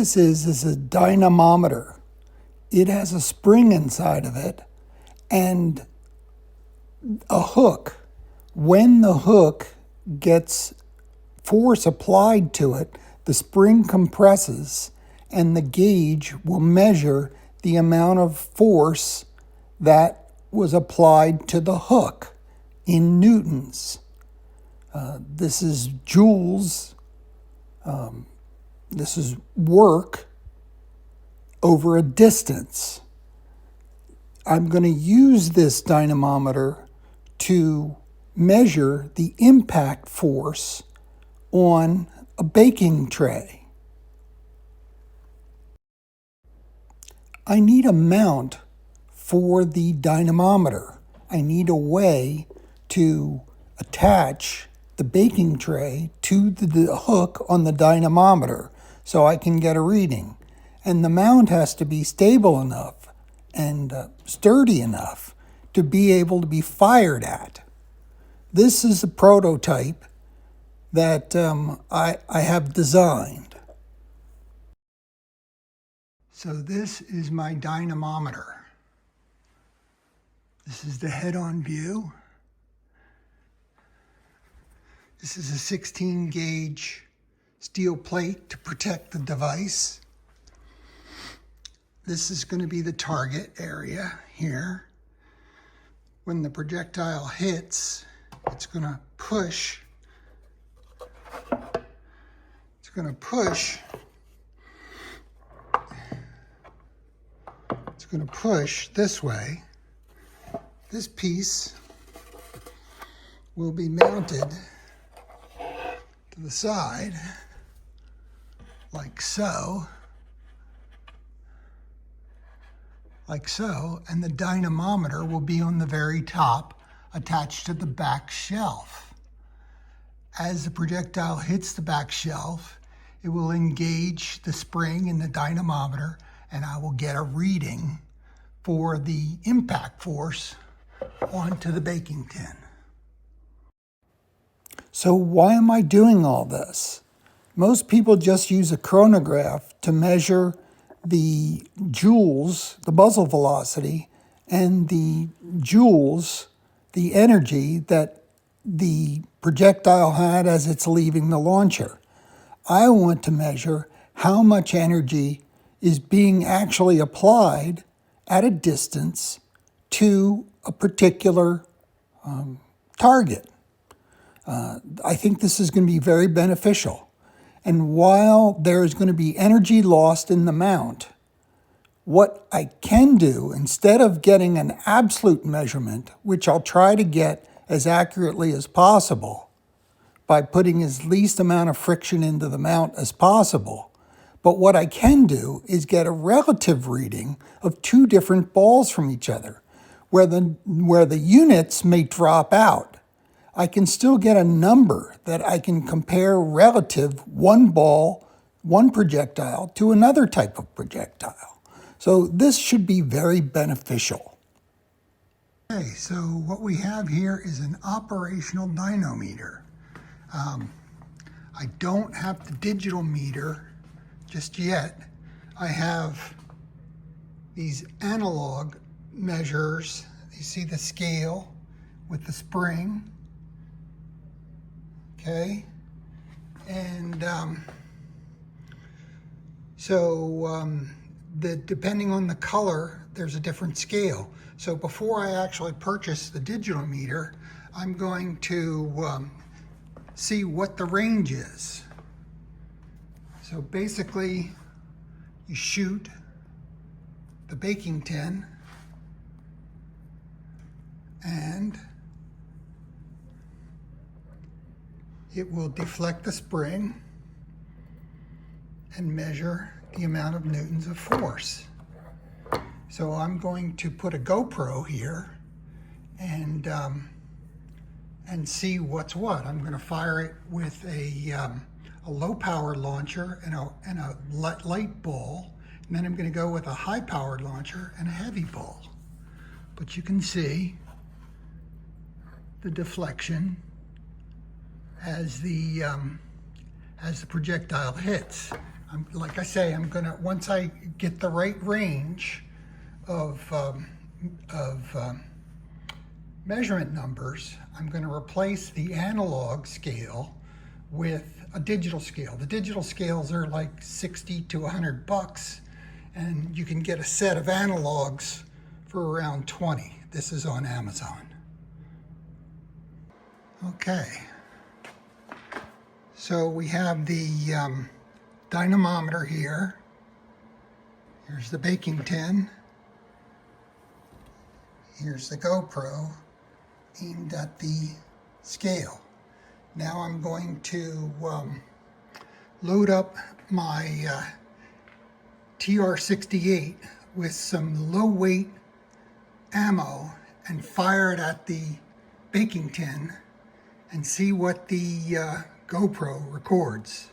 this is a dynamometer. It has a spring inside of it and a hook. When the hook gets force applied to it, the spring compresses and the gauge will measure the amount of force that was applied to the hook in newtons. This is joules. This is work over a distance. I'm going to use this dynamometer to measure the impact force on a baking tray. I need a mount for the dynamometer. I need a way to attach the baking tray to the hook on the dynamometer so I can get a reading. And the mount has to be stable enough and sturdy enough to be able to be fired at. This is a prototype that I have designed. So this is my dynamometer. This is the head-on view. This is a 16 gauge steel plate to protect the device. This is going to be the target area here. When the projectile hits, it's going to push. It's going to push. It's going to push this way. This piece will be mounted to the side, like so, and the dynamometer will be on the very top, attached to the back shelf. As the projectile hits the back shelf, it will engage the spring in the dynamometer, and I will get a reading for the impact force onto the baking tin. So why am I doing all this? Most people just use a chronograph to measure the joules, the muzzle velocity, and the joules, the energy that the projectile had as it's leaving the launcher. I want to measure how much energy is being actually applied at a distance to a particular target. I think this is going to be very beneficial. And while there's going to be energy lost in the mount, what I can do, instead of getting an absolute measurement, which I'll try to get as accurately as possible by putting as least amount of friction into the mount as possible, but what I can do is get a relative reading of two different balls from each other, where the units may drop out. I can still get a number that I can compare relative one ball, one projectile to another type of projectile. So this should be very beneficial. Okay, so what we have here is an operational dynamometer. I don't have the digital meter just yet. I have these analog measures. You see the scale with the spring. Okay, and depending on the color, there's a different scale. So before I actually purchase the digital meter, I'm going to see what the range is. So basically, you shoot the baking tin and it will deflect the spring and measure the amount of newtons of force. So I'm going to put a GoPro here and see what's what. I'm going to fire it with a low power launcher and a light ball, and then I'm going to go with a high powered launcher and a heavy ball. But you can see the deflection as the projectile hits. Like I say, I'm gonna, once I get the right range of measurement numbers, I'm gonna replace the analog scale with a digital scale. The digital scales are like 60 to 100 bucks, and you can get a set of analogs for around 20. This is on Amazon. Okay, so we have the dynamometer here. Here's the baking tin. Here's the GoPro aimed at the scale. Now I'm going to load up my TR-68 with some low weight ammo and fire it at the baking tin and see what the GoPro records.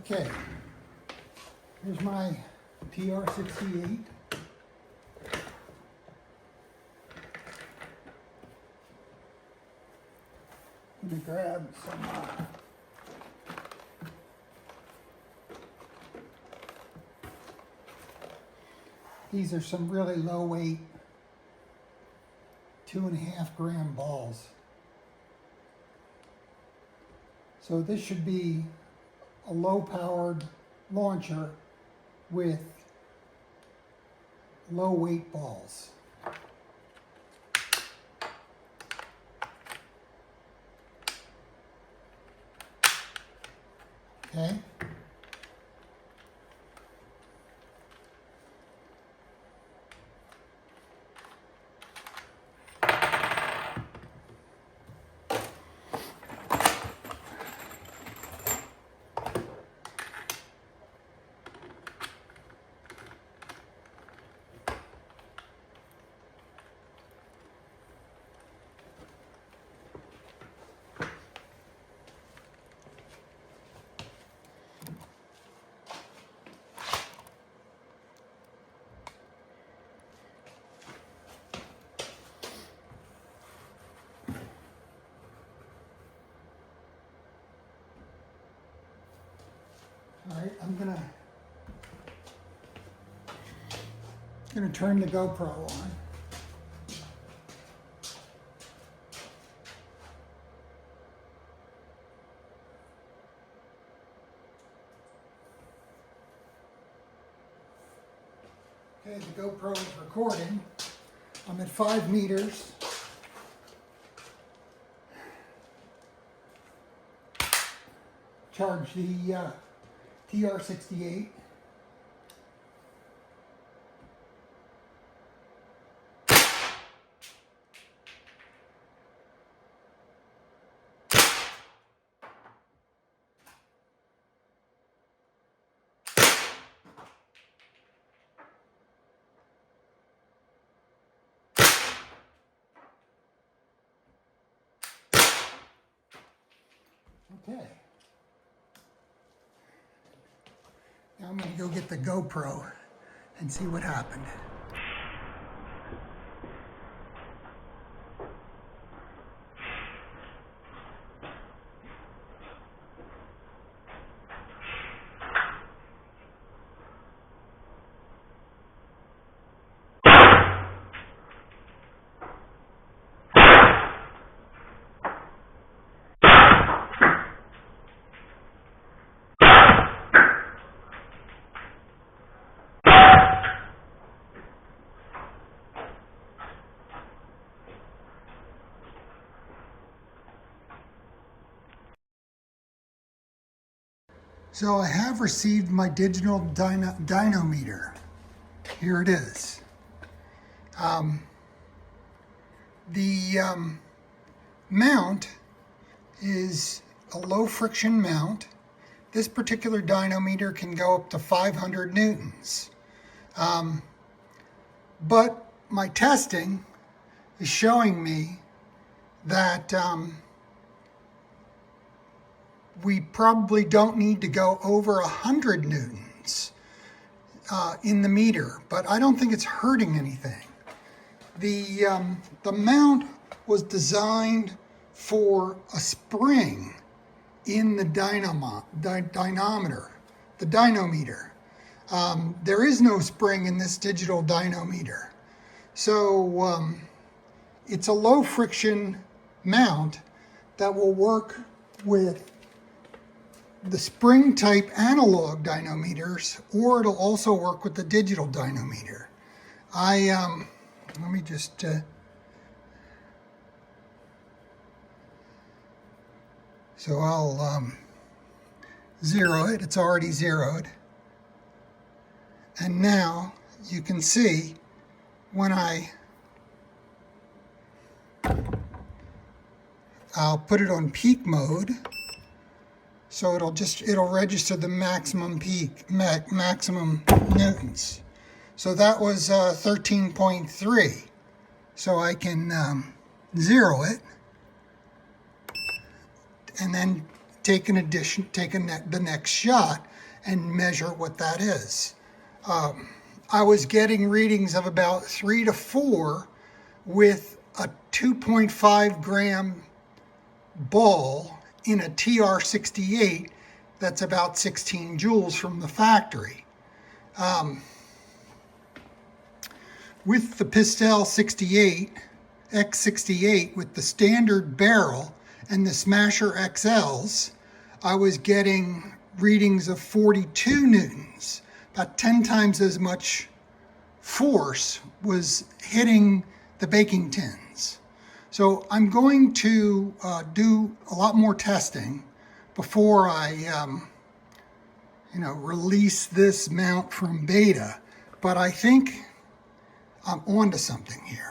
Okay, here's my TR-68. I'm going to grab some these are some really low weight 2.5 gram balls. So this should be a low powered launcher with low weight balls. Okay. All right, I'm gonna turn the GoPro on. Okay, the GoPro is recording. I'm at 5 meters. Charge the TR-68. Okay. Now I'm going to go get the GoPro and see what happened. So I have received my digital dynamometer. Here it is. The mount is a low friction mount. This particular dynamometer can go up to 500 newtons. But my testing is showing me that we probably don't need to go over 100 newtons in the meter, but I don't think it's hurting anything. The mount was designed for a spring in the dynamometer, the dynamometer. There is no spring in this digital dynamometer. So it's a low friction mount that will work with the spring type analog dynamometers, or it'll also work with the digital dynamometer. Let me just so I'll zero it. It's already zeroed. And now you can see when I'll put it on peak mode, so it'll register the maximum peak, maximum newtons. So that was 13.3. So I can zero it and then take the next shot and measure what that is. I was getting readings of about 3 to 4 with a 2.5 gram ball in a TR68 that's about 16 joules from the factory. With the Pistel 68, X68 with the standard barrel and the Smasher XLs, I was getting readings of 42 newtons. About 10 times as much force was hitting the baking tins. So I'm going to do a lot more testing before I release this mount from beta, but I think I'm onto something here.